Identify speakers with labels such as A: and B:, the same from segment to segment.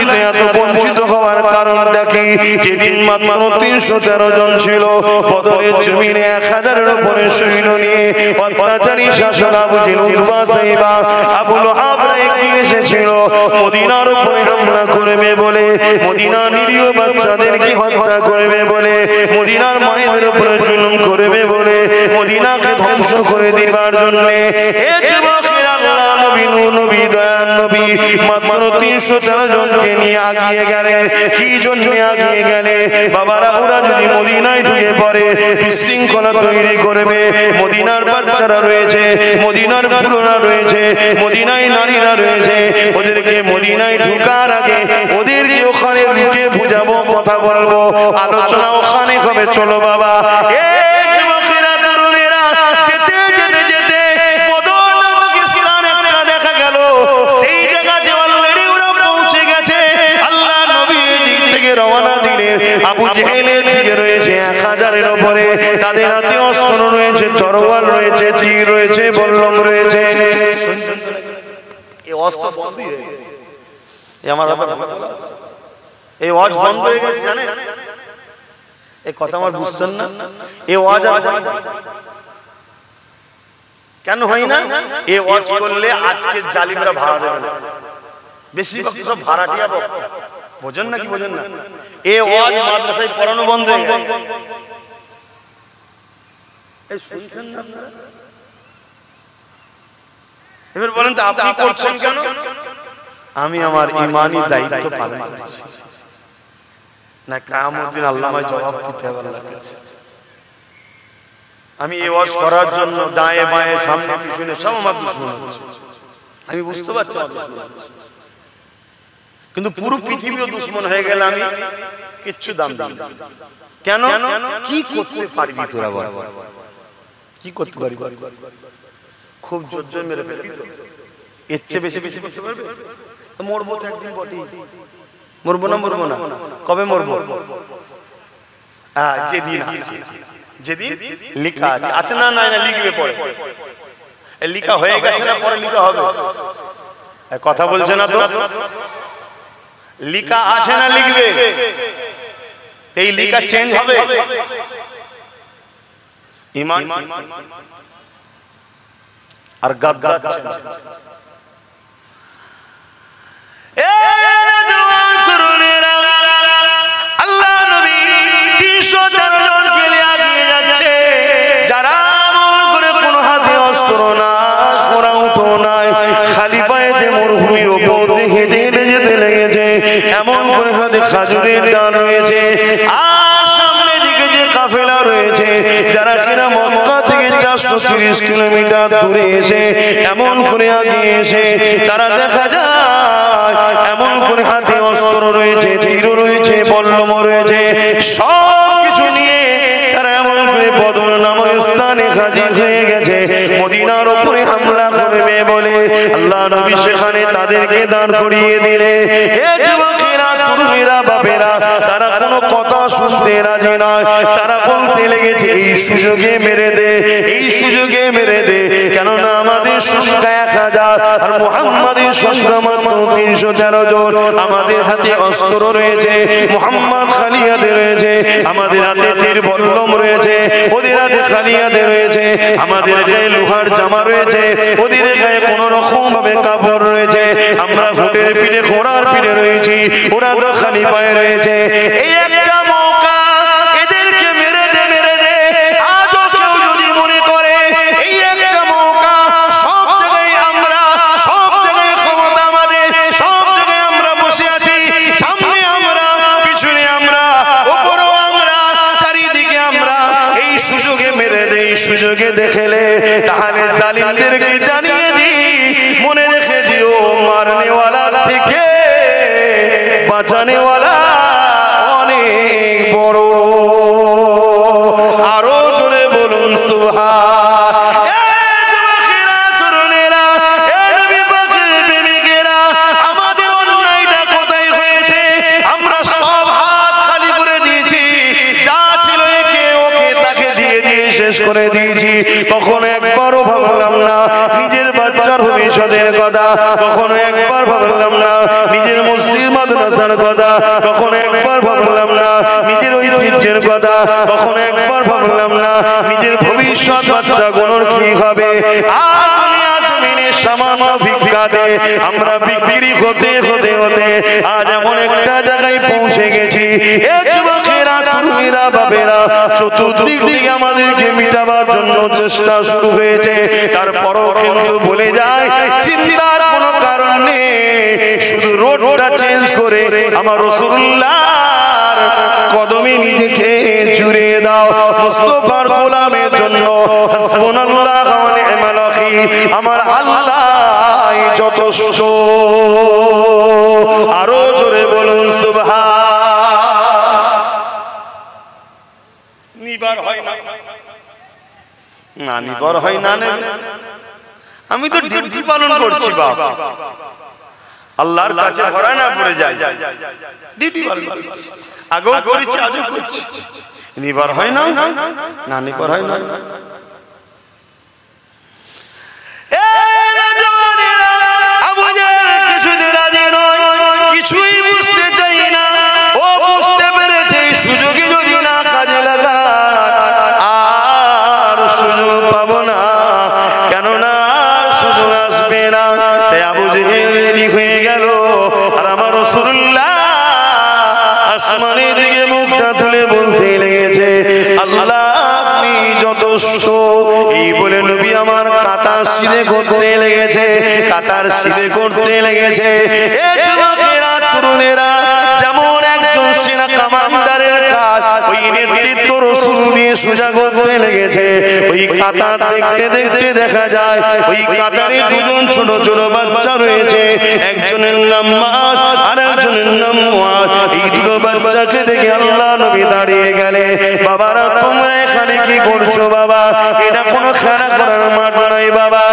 A: নবীতে এত বঞ্চিত হওয়ার কারণটা কি? যেদিন মাত্র 313 জন ছিল, বদরের জমিনে 1000-এর উপরে সৈন্য নিয়ে অত্যাচারী শাসক আবু জেহেল, উতবা, সাইবা, আবু লাহাবরা এগিয়ে এসেছিল মদিনার উপরে হামলা করবে বলে, মদিনার নিরীহ বাচ্চাদেরকে হত্যা করবে বলে, মদিনার মায়েদের উপরে জুলুম করবে বলে, মদিনাকে ধ্বংস করে দেবার জন্য নবী দয়ার নবী মাত্র 313 জনকে নিয়ে আগিয়ে গেলেন। কি জন্য আগিয়ে গেলে? বাবারা, ওরা যদি মদিনায় ঢুকে পড়ে বিশৃঙ্খলা তৈরি করবে। মদিনার বাচ্চারা রয়েছে, মদিনার বুড়োরা রয়েছে, মদিনায় নারীরা রয়েছে, ওদেরকে মদিনায় ঢুকার আগে ওদেরকে ওখানে ঢুকে বুঝাবো, কথা বলবো, আলোচনা ওখানে হবে। চলো বাবা, আবু জেহেলের দিকে রয়েছে 1000-এর উপরে, তাদের হাতে অস্ত্র রয়েছে, তরোয়াল রয়েছে, তীর রয়েছে, বল্লম রয়েছে। এই অস্ত্র বন্ধ হয়ে গেছে, এই ওয়াজ বন্ধ হয়ে গেছে, জানেন? এই কথা আমার বুঝছেন না? এই ওয়াজ কেন হয় না? এই ওয়াজ করলে আজকে জালিমরা ভাড়া দেবে না, বেশিরভাগ সব ভাড়াটিয়া বক্তা। বোঝেন না কি বোঝেন না? এই ওয়াজ মাদ্রাসায় পড়ানো বন্ধ হয়ে গেছে। এই শুনছেন না আপনারা? এবার বলেন তো আপনি করছেন কেন? আমি আমার ঈমানি দায়িত্ব পালন করছি না, কিয়ামতের দিন আল্লাহর জবাব দিতে হবে আল্লাহর কাছে। আমি এই ওয়াজ করার জন্য ডায়ে বায়ে সামনে পিছনে সব আমার দুশমন হচ্ছে, আমি বুঝতে পারছি আমার দুশমন হচ্ছে, কিন্তু পুরো পৃথিবীও দুশ্মন হয়ে গেলে আমি কিচ্ছু দাম দিই না। কেন? কি করতে পারবি তোরা বল? কি করতে পারবি? খুব জোর জোর মেরে ফেলবি তো? এর চেয়ে বেশি বেশি করতে পারবে? মরবো তো একদিন বটেই। মরবো না? মরবো না। কবে মরবো? যেদিন আছে, যেদিন লেখা আছে। আচ্ছা, না না না, লিখবে পরে। লেখা হয়ে গেছে না, পরে লেখা হবে? কথা বলছে না তো? লিখা আছে না, লিখবে? এই লিখা চেঞ্জ হবে? ঈমান আর গাদ্দার আল্লাহ নবী 313 জনকে নিয়ে আগিয়ে যাচ্ছে, যারা আমল করে কোনো হাতে অস্ত্র না, কোরাউটো নাই, খালি পায়ে মরুভূমির উপর দিয়ে হেঁটে হেঁটে যেতে লেগেছে। এমন করে হাতে খাজুরের ডাল রয়েছে, আর সামনে দিকে যে কাফেলা রয়েছে, যারা কিনা মক্কা থেকে 430 কিলোমিটার দূরে এসে এমন করে আগিয়ে এসে তারা দেখা যায় এমন করে হাতে অস্ত্র রয়েছে, তীর রয়েছে, বল্লম রয়েছে, সব কিছু নিয়ে তারা এমন করে বদর নামক স্থানে হাজির হয়ে গেছে মদিনার উপরে হামলা করবে বলে। আল্লাহ নবী সেখানে তাদেরকে দাঁড় করিয়ে দিলে। তরুণীরা, বাপেরা, তারা কোনো কথা শুনতে রাজি নয়, তারা বলতে লেগেছে এই সুযোগে মেরে দে, এই সুযোগে মেরে দে, কেননা আমাদের সংখ্যা 1000 আর মুহাম্মাদের সংখ্যা মাত্র 313 জন। আমাদের হাতে অস্ত্র রয়েছে, মুহাম্মদ খালি হাতে রয়েছে, আমাদের হাতে তীর বল্লম রয়েছে, ওদের হাতে খালি হাতে রয়েছে, আমাদের গায়ে লোহার জামা রয়েছে, ওদের গায়ে কোনো রকম ভাবে কাপড় রয়েছে, আমরা ঘোড়ের পিঠে, ঘোড়ার পিঠে রয়েছি, ওরা তো খালি পায়ে রয়েছে। এই একটা মৌকা, এদেরকে মেরে দে, মেরে দে। আজও কেউ যদি মনে করে এই একটা মৌকা, সব জায়গায় আমরা, সব জায়গায় ক্ষমতা আমাদের, সব জায়গায় আমরা বসে আছি, সামনে আমরা, পিছনে আমরা, উপরেও আমরা, চারিদিকে আমরা, এই সুযোগে মেরে দে, এই সুযোগে দেখেলে, তাহলে জালিমদেরকে জানিয়ে দিই, মনে রেখে দিও, মারনেওয়ালা থেকে বাঁচানেওয়ালা অনেক বড়। আরো জোরে বলুন সুবহান। আমাদের অন্যায়টা কোথায় হয়েছে? আমরা সব হাত খালি করে দিয়েছি, যা ছিল একে ওকে তাকে দিয়ে দিয়ে শেষ করে করে দিয়েছি, কখনো একবারও ভাবলাম না নিজের বাচ্চার ভবিষ্যতের কথা, কখনো একবার ভাবলাম না নিজের মসজিদ মাদ্রাসার কথা, কখনো একবার ভাবলাম না নিজের ঐতিহ্যের কথা, কখনো একবার ভাবলাম না নিজের ভবিষ্যৎ বাচ্চাগুলোর কি হবে। সামান্য ভিক্ষাতে আমরা বিক্রি হতে হতে হতে আজ এমন একটা জায়গায় পৌঁছে গেছি, যুবকেরা, তরুণীরা, বাবেরা চতুর্দিক থেকে আমাদেরকে মিটাবার জন্য চেষ্টা শুরু হয়েছে। তারপরও কিন্তু বলে যায় চিন্তার কোনো কারণ নেই, শুধু রোডটা চেঞ্জ করে আমার রাসূলুল্লাহর কদমে নিজেকে জুড়ে দাও। মুস্তাফার গোলামের জন্য হাসবুনাল্লাহু ওয়া নি'মাল ওয়াকিল, আমার আল্লাহ যথেষ্ট। আরো জোরে বলুন সুবহান। নিবার হয় না, নিবার হয় না, আমি তো ডিউটি পালন করছি বাবা, আল্লাহর কাছে ধরা না পড়ে যায়, ডিউটি পালন করছি, আগেও করেছি আজও করছি, নিবার হয় না, না নিবার হয় না। কিছুই বুঝতে চাই না, ও বুঝতে পেরেছে সুযোগে যদি না কাজে লাগা আর সুযোগ পাবো না, কেননা সুযোগ আসবে না। তাই আবু জেহেল রেডি হয়ে গেল, আর আমার রাসূলুল্লাহ আসমানের দিকে মুখটা তুলে বলতে লেগেছে আল্লাহ আপনি যথেষ্ট। এই বলে নবী আমার কাতার সিধে করতে লেগেছে, কাতার সিধে করতে লেগেছে। এ যুবকেরা, তরুণেরা, যেমন একজন সেনা কমান্ডারের কাজ ওই নেতৃত্ব রাসূল দিয়ে সোজা করতে লেগেছে। ওই কাতার দেখতে দেখতে দেখা যায় ওই কাতারে দুজন ছোট ছোট বাচ্চা রয়েছে, একজনের নাম মাআজ আর একজনের নাম মুআজ। এই দুটো বাচ্চাকে দেখে আল্লাহ নবী দাঁড়িয়ে গেলেন, বাবারা তোমরা এখানে কি করছো বাবা? এটা কোনো খেলা করার মাঠ নয় বাবা,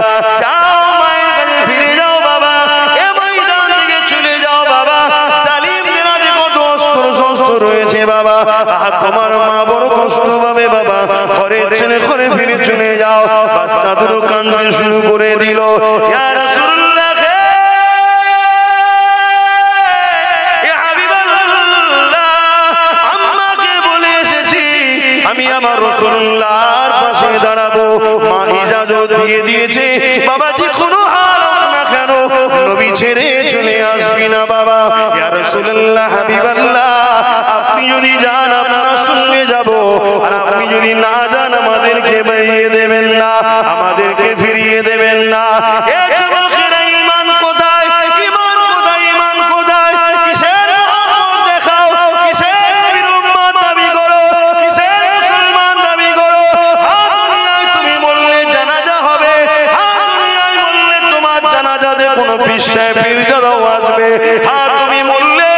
A: যাও মায়ের কাছে ফিরে যাও বাবা, এ ময়দান থেকে চলে যাও বাবা, জালিমদের আজ কত অস্ত্র শস্ত্র রয়েছে বাবা, তোমার মা বড় কষ্ট পাবে বাবা, ঘরে ছেলে ঘরে ফিরে চলে যাও। বাচ্চা দুটো কাঁদতে শুরু করে দিল, ইয়া রাসূলুল্লাহ, আমি আমার রাসূলুল্লাহর পাশে দাঁড়াবো। মা ইজাজত দিয়ে দিয়েছে, বাবা যে কোনো হাল হোক না কেন নবী ছেড়ে চলে আসবি না বাবা। ইয়া রাসূলুল্লাহ, হাবিবাল্লাহ, আপনি যদি যান আপনার সঙ্গে যাব, আর আপনি যদি না যান আমাদেরকে বেরিয়ে দেবেন না, আমাদেরকে ফিরিয়ে দেবেন না। এ যুবকেরা, ঈমান কোথায়? ঈমান কোথায়? ঈমান কোথায়? কিসের মহব্বত দেখাও? কিসের নবীর উম্মত দাবি করো? কিসের মুসলমান দাবি করো? হ্যাঁ, দুনিয়ায় তুমি বললে জানাজা হবে, হ্যাঁ দুনিয়ায় বললে তোমার জানাজাতে কোনো পীর সাহেব পীরজাদাও আসবে, হ্যাঁ তুমি বললে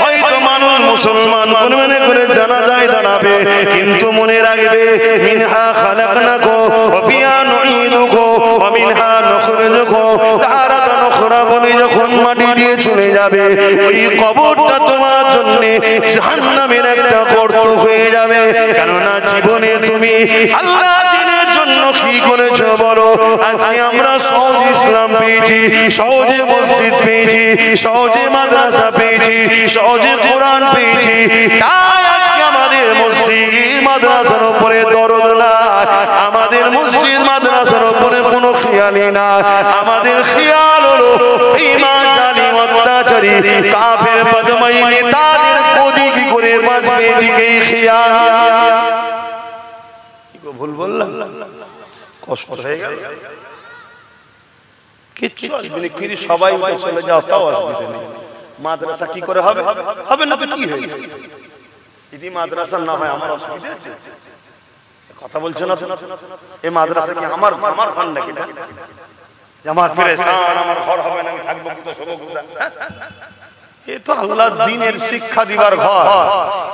A: হয়তো মানুষ মুসলমান কোন মনে করে জানাজায় দাঁড়াবে, কিন্তু মনে রাখবে মিনহা খালাকনাকুম ওয়া ফিহা নুঈদুকুম ওয়া মিনহা নুখরিজুকুম তারাতান উখরা বলে যখন মাটি দিয়ে চলে যাবে, ওই কবরটা তোমার জন্য জাহান্নামের একটা গর্ত হয়ে যাবে। কেননা জীবনে তুমি আল্লাহ দ্বীনের জন্য কি করেছো বলো? আজকে আমরা সহজ ইসলাম পেয়েছি, সহজে মসজিদ পেয়েছি, সহজে মাদ্রাসা পেয়েছি, সহজে কোরআন পেয়েছি, তাই আজকে আমাদের মসজিদ মাদ্রাসার উপরে দরদ না, আমাদের মসজিদ মাদ্রাসার উপরে কোনো খেয়ালই না। আমাদের খেয়াল হলো ঈমান জালিম অত্যাচারী কাফের বদমাই নেতাদের কোদি কি করে বাঁচবে, এদিকেই খেয়াল। কি গো ভুল বললাম? কষ্ট হয়ে গেল? কিচ্ছু আসবে না, কি সবাই উঠে চলে যাও তাও অসুবিধা নেই। মাদ্রাসা কি করে হবে? হবে না তো কি হয়ে যাবে? যদি মাদ্রাসা না হয় আমার অসুবিধা আছে? কথা বলছো না? এই মাদ্রাসা কি আমার ঘর নাকি? আমার পেরেশান, আমার ঘর হবে না, আমি থাকবো কোথায়, শোবো কোথায়? এ তো আল্লাহর দ্বীনের শিক্ষা দিবার ঘর,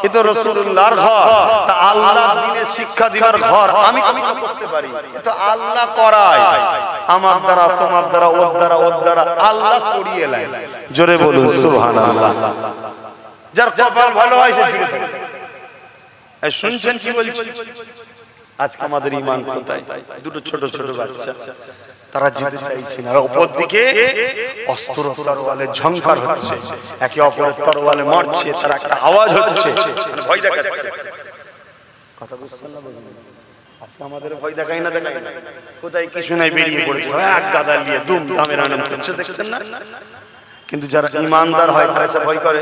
A: এ তো রাসূলুল্লাহর ঘর। তা আল্লাহর দ্বীনের শিক্ষা দিবার ঘর আমি কি করতে পারি? এ তো আল্লাহ করায়, আমার দ্বারা, তোমার দ্বারা, ওর দ্বারা, ওর দ্বারা আল্লাহ করিয়ে নেয়। জোরে বলুন সুবহানাল্লাহ। যার কপাল ভালো হয় সে ফিরে থাকে। শুনছেন কি বলছি? আজকে আমাদের ঈমান কোথায়? দুটো ছোট ছোট বাচ্চা, তারা যেতে চাইছে না, উপর দিকে অস্ত্র তরোয়ালে ঝংকার হচ্ছে, একে অপরের তরোয়ালে মারছে, তার একটা আওয়াজ হচ্ছে, ভয় দেখাচ্ছে। কথা বুঝছেন না? আজকে আমাদের ভয় দেখাই না, দেখাই না, কোথায় কিছু নাই বেরিয়ে পড়েছে, এক গাদা নিয়ে দুম দামের আনন্দ করছে, দেখছেন না? কিন্তু যারা ঈমানদার হয় তারা সে ভয় করে,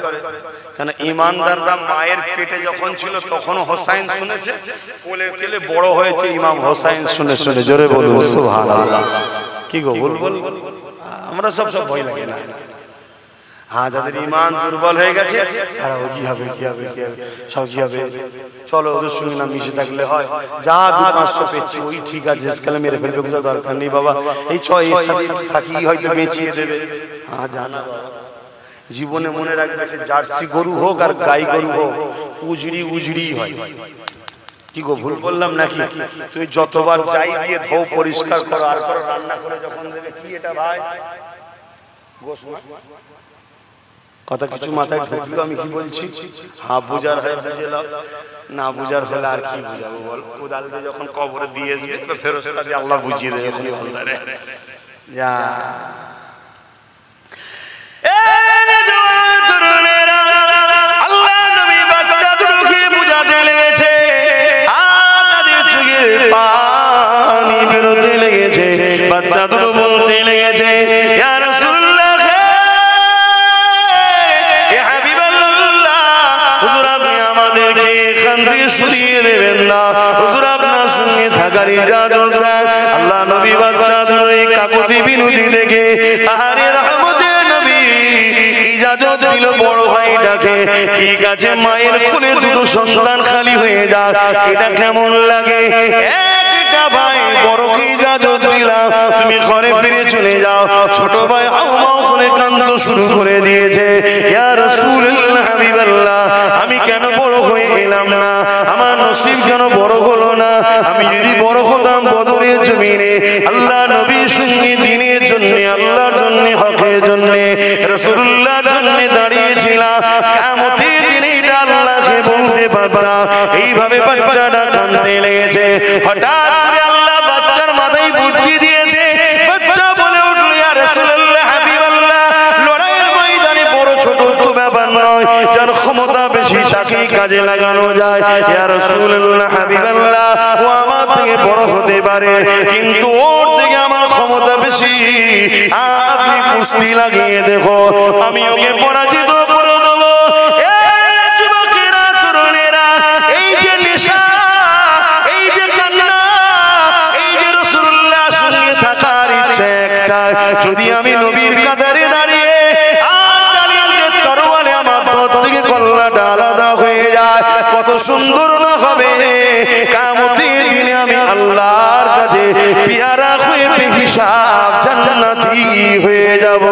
A: কারণ ঈমানদাররা মায়ের পেটে যখন ছিল তখনও হোসাইন শুনেছে, কোলে কোলে বড় হয়েছে ইমাম হোসাইন শুনে শুনে। জোরে বলুন সুবহানাল্লাহ। কি গো বল বল, আমরা সব ভয় লাগে না। হ্যাঁ, যাদের ঈমান দুর্বল হয়ে গেছে তারা কি হবে কি হবে কি হবে সব কি হবে, চলো ওদের সঙ্গে না মিশে থাকলে হয়, যা 2-500 পেয়েছি ওই ঠিক আছে, আজকালে মেরে ফেলবে, কোনো দরকার নেই বাবা, এই এর সাথে থাকি হয়তো বেঁচিয়ে দেবে। হ্যাঁ জানা, জীবনে মনে রাখবে সে জার্সি গরু হোক আর গাই গরু হোক, উজড়ি উজড়ি হয়। কি গো ভুল বললাম নাকি? তুই যতবার যাই দিয়ে ধো, পরিষ্কার করো, আর করো, রান্না করে যখন দেবে, কি এটা ভাই গোশ কথা কিছু মাথায় ঢুকলো আমি কি বলছি? হ্যাঁ বুঝার হয় বুঝে নাও, না বুঝার হলে আর কি বুঝাবো বল? কোদাল দিয়ে যখন কবরে দিয়ে আসবে ফেরেশতা দিয়ে আল্লাহ বুঝিয়ে দেবে যখন বলদারে যা। আল্লাহ নবী বাচ্চা দুটোকে বুঝাতে লেগেছে, তাদের চোখে পানি বেরোতে লেগেছে, বাচ্চা দুটো বলতে লেগেছে, ইয়া রাসূলুল্লাহ, ইয়া হাবিবাল্লাহ, হুজুর আপনি আমাদেরকে এখান থেকে সরিয়ে দেবেন না, হুজুর আপনার সঙ্গে থাকার ইজাজত দেন। আল্লাহ নবী বাচ্চা দুটোর এই কাকুতি বিনতি দেখে আহারে রহমতের নবী ইজাজত দিল বড় ভাইটাকে, ঠিক আছে মায়ের কোলে দুটো সন্তান খালি হয়ে যাক, এটা কেমন লাগে? একটা ভাই বড়কে ইজাজত দিলাম, তুমি ঘরে ফিরে চলে যাও। ছোট ভাই হাউ মাউ করে কাঁদতে শুরু করে দিয়েছে, ইয়া রাসূলুল্লাহ হাবিবাল্লাহ, আমি কেন বড় হয়ে এলাম না? আমার নসিব কেন বড় হলো না? আমি যদি বড় হতাম বদরের জমিনে আল্লাহ নবীর সঙ্গে দ্বীনের জন্য, আল্লাহর জন্য, হকের জন্য, রাসূলুল্লাহর জন্য দাঁড়িয়েছিলাম, কিয়ামতের দিনে এটা আল্লাহকে বলতে পারবো না। এইভাবে বাচ্চাটা কাঁদতে লেগেছে। হঠাৎ করে আল্লাহ বাচ্চার মাথায় বুদ্ধি দিয়েছে, বাচ্চা বলে উঠল, ইয়া রাসূলুল্লাহ হাবিবাল্লাহ, লড়াইয়ের ময়দানে বড় ছোট তো ব্যাপার নয়, যার ক্ষমতা বেশি তাকেই কাজে লাগানো যায়। ইয়া রাসূলুল্লাহ হাবিবাল্লাহ, ও আমার থেকে বড় হতে পারে কিন্তু ওর থেকে আমার ক্ষমতা বেশি, আপনি কুস্তি লাগিয়ে দেখো, আমি ওকে পরাজিত করে দেবো। যুবকেরা, তরুণেরা, এই যে নেশা, এই যে কান্না, এই যে রাসূলুল্লাহর সঙ্গে থাকার ইচ্ছা একটা, যদি আমি নবীর কাতারে দাঁড়িয়ে তরোয়ালে আমার পথ থেকে কল্লাটা আলাদা হয়ে যায়, কত সুন্দর না হবে? কিয়ামতের দিনে আমি আল্লাহর কাছে পেয়ারা হয়ে বেহিসাব জান্নাতি হয়ে যাব।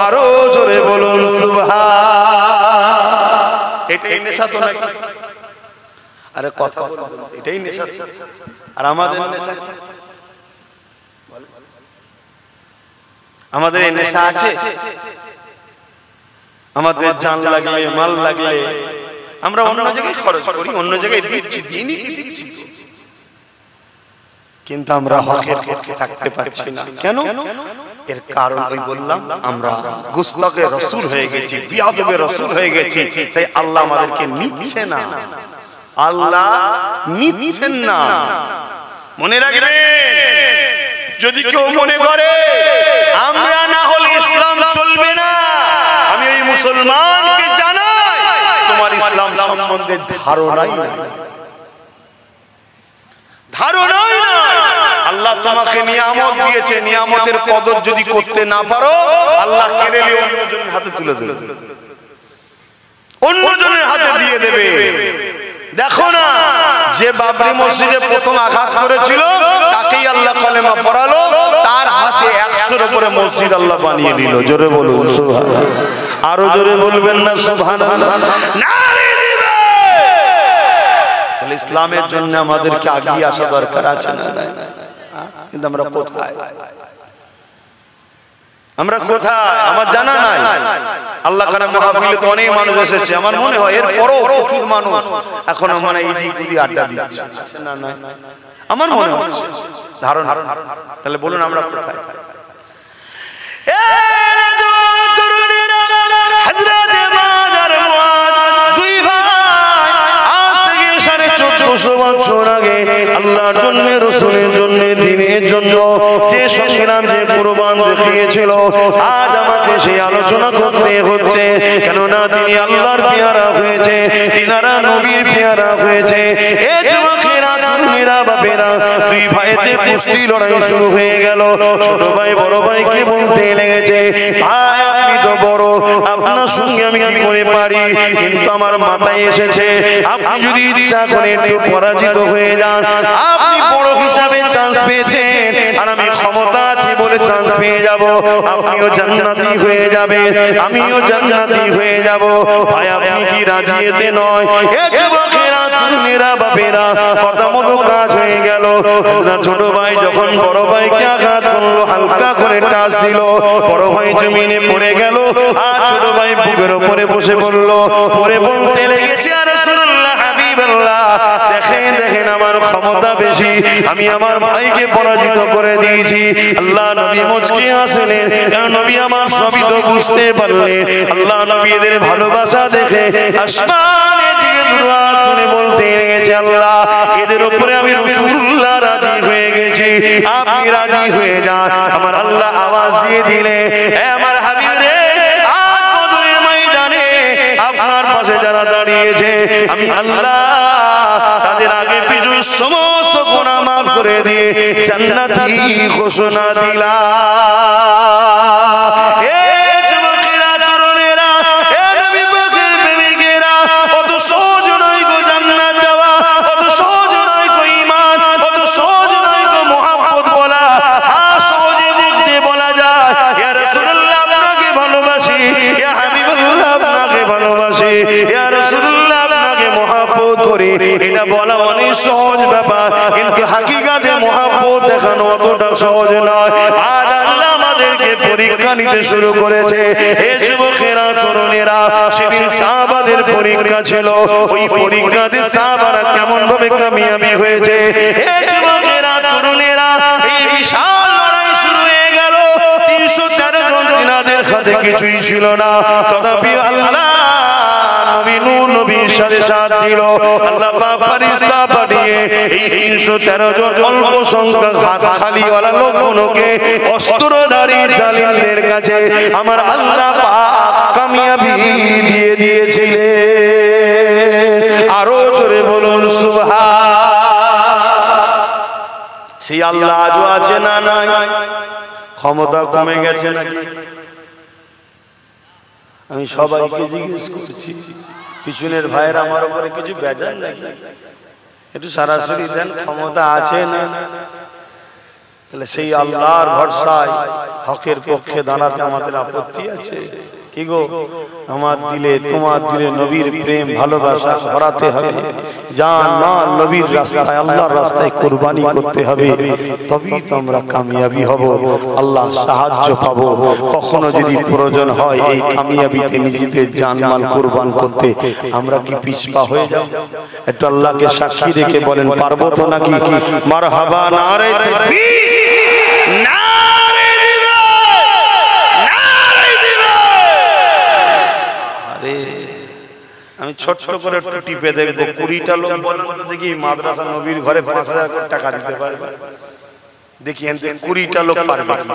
A: আরো জোরে বলুন সুবহান। এটাই নেশা তো নাকি? আরে কথা বলুন, এটাই নেশা। আর আমাদের নেশা, আমাদের এই নেশা আছে? আমাদের জান লাগলে, মাল লাগলে আমরা অন্য জায়গায় খরচ করি, অন্য জায়গায় দিচ্ছি, দিনই কি দিচ্ছি, কিন্তু আমরা হকের পক্ষে থাকতে পারছি না। কেন? এর কারণ ওই বললাম, আমরা গুস্তাখে রাসূল হয়ে গেছি, বিয়াদবে রাসূল হয়ে গেছি, তাই আল্লাহ আমাদেরকে নিচ্ছে না, আল্লাহ নিচ্ছেন না। মনে রাখবেন, যদি কেউ মনে করে আমরা না হলে ইসলাম চলবে না, আমি ওই মুসলমানকে জানাই তোমার ইসলাম সম্বন্ধে ধারণাই নাই, ধারণাই নাই। আল্লাহ তোমাকে নিয়ামত দিয়েছে, নিয়ামতের কদর যদি করতে না পারো, আল্লাহ কেড়ে নিয়ে অন্যজনের হাতে তুলে দেবে, অন্যজনের হাতে দিয়ে দেবে। দেখো না, যে বাবরি মসজিদে প্রথম আঘাত করেছিল তাকেই আল্লাহ কালেমা পড়ালো, তার হাতে 100-এর উপরে মসজিদ আল্লাহ বানিয়ে দিল। জোরে বলুন সুবহানাল্লাহ। আরো জোরে বলবেন না সুবহানাল্লাহ? তাহলে ইসলামের জন্য আমাদেরকে এগিয়ে আসা দরকার আছে না? কিন্তু আমরা কোথায়? আমরা কোথায়? আমার জানা নাই। আল্লাহ খানে মাহফিলে তো অনেক মানুষ এসেছে, আমার মনে হয় এরপরও প্রচুর মানুষ এখনো মানে এই দিক দিয়ে আড্ডা দিচ্ছে। না না আমার মনে হচ্ছে ধারণা। তাহলে বলুন আমরা কোথায়? আল্লাহর জন্য রাসূলের জন্য দ্বীনের জন্য যে সংগ্রাম যে কুরবান দেখিয়েছিল, আজ আমাকে সেই আলোচনা করতে হচ্ছে। কেননা তিনি আল্লাহর পেয়ারা হয়েছে, তিনারা নবীর পেয়ারা হয়েছে। এই যুবকেরা তরুণীরা বাপেরা দুই ভাইতে কুস্তি লড়াই শুরু হয়ে গেল। ছোট ভাই বড় ভাইকে বলতে লেগেছে, ভাই আপনি তো বড়, আপনার সঙ্গে আমি কি করে পারি, কিন্তু আমার মাথায় এসেছে আপনি যদি ইচ্ছা করে একটু পরাজিত হয়ে যান, আপনি বড় হিসাবে চান্স পেয়েছেন আর আমি ক্ষমতা আছে বলে চান্স পেয়ে যাব, আপনিও জান্নাতি হয়ে যাবেন আমিও জান্নাতি হয়ে যাব। ভাই আপনি কি রাজি এতে নয়? এ যুবকেরা তরুণীরা বাপেরা কথা মতো কাজ হয়ে গেল। ছোট ভাই যখন বড় ভাইকে আঘাত করলো, হালকা করে টাচ দিল, বড় ভাই জমিনে পড়ে গেল আর ছোট ভাই বুকের উপরে বসে পড়লো। পরে বলতে লেগেছে, আর রাসূলুল্লাহ হাবিবাল্লাহ দেখেন দেখেন আমার ক্ষমতা বেশি, আমি আমার ভাইকে পরাজিত করে দিয়েছি। আল্লাহ নবী মুচকি হাসলেন, নবী আমার সবই তো বুঝতে পারলেন। আল্লাহ নবীদের ভালোবাসা দেখে আসমানের দিকে দুআ করে বলতে লেগেছে, আল্লাহ এদের উপরে আমি রাসূলুল্লাহ রাজি হয়ে গেছি, আপনি রাজি হয়ে যান। আমার আল্লাহ আওয়াজ দিয়ে দিলে, হে আমার হাবিব রে, আজ বদরের ময়দানে আপনার পাশে যারা দাঁড়িয়েছে আমি আল্লাহ তাদের আগে পিছু সমস্ত গুনাহ মাফ করে দিয়ে জান্নাতি ঘোষণা দিলাম। এ যুবকেরা তরুণেরা, এ নবী পাকের প্রেমিকেরা, অত সহজ নয় গো জান্নাত যাওয়া, অত সহজ নয় গো ঈমান, অত সহজ নয় গো মুহাব্বত বলা। হ্যাঁ সহজে মুখ দিয়ে বলা যায়, ইয়া রাসূলুল্লাহ আপনাকে ভালোবাসি, ইয়া হাবিবুল্লাহ আপনাকে ভালোবাসি, ইয়া রাসূলুল্লাহ আপনাকে মুহাব্বত করি, এটা বলা অনেক সহজ ব্যাপার, কিন্তু হাকিকাতে মুহাব্বত দেখানো অতটা সহজ নয়। আর আল্লাহ আমাদেরকে পরীক্ষা নিতে শুরু করেছে। হে যুবকেরা তরুণেরা, সেদিন সাহাবাদের পরীক্ষা ছিল, ওই পরীক্ষাতে সাহাবারা কেমন ভাবে কামিয়াবি হয়েছে। হে যুবকেরা তরুণেরা, এই বিশাল লড়াই শুরু হয়ে গেল। 313 জন তিনাদের সাথে কিছুই ছিল না, তথাপি আল্লাহ নবী নূর নবীর সাথে সাথ দিল। আল্লাহ পাক ফেরেশতা পাঠিয়ে এই 313 জন অল্প সংখ্যক হাত খালিওয়ালা লোকগুলোকে অস্ত্রধারী জালিমদের কাছে আমার আল্লাহ পাক কামিয়াবি দিয়ে দিয়েছিলেন। আরো জোরে বলুন সুবহান। সেই আল্লাহ আজও আছে না নাই? ক্ষমতা কমে গেছে নাকি? আমি সবাইকে জিজ্ঞেস করছি, পিছনের ভাইয়ের আমার উপরে কিছু বেজার নাকি? একটু সরাসরি দেন, ক্ষমতা আছে না? তাহলে সেই আল্লাহর ভরসায় হকের পক্ষে দাঁড়াতে আমাদের আপত্তি আছে কি গো? আমার দিলে তোমার দিলে নবীর প্রেম ভালোবাসা ভরাতে হবে, জান মাল নবীর রাস্তায় আল্লাহর রাস্তায় কুরবানি করতে হবে, তবেই তো আমরা কামিয়াবি হব, আল্লাহ সাহায্য পাবো। কখনো যদি প্রয়োজন হয় এই কামিয়াবিতে নিজেদের জান মাল কুরবান করতে, আমরা কি পিছপা হয়ে যাব? একটু আল্লাহকে সাক্ষী রেখে বলেন, পারবো তো নাকি? মারহাবা, নারে তাকবীর, নারে জিহাদ, নারে জিহাদ। আরে আমি ছোট করে একটু টিপে দেখবো, 20টা লোক বলেন তো দেখি মাদ্রাসা নবীর ঘরে 5000 টাকা দিতে পারবে? দেখি 20টা লোক পারবে কি?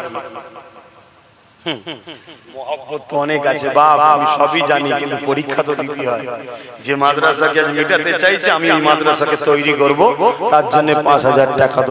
A: মোহাব্বত তো অনেক আছে বাপ, আমি সবই জানি, কিন্তু পরীক্ষা তো দিতে হয়। যে মাদ্রাসাকে মেটাতে চাইছে, আমি এই মাদ্রাসাকে তৈরি করব, তার জন্য 5000 টাকা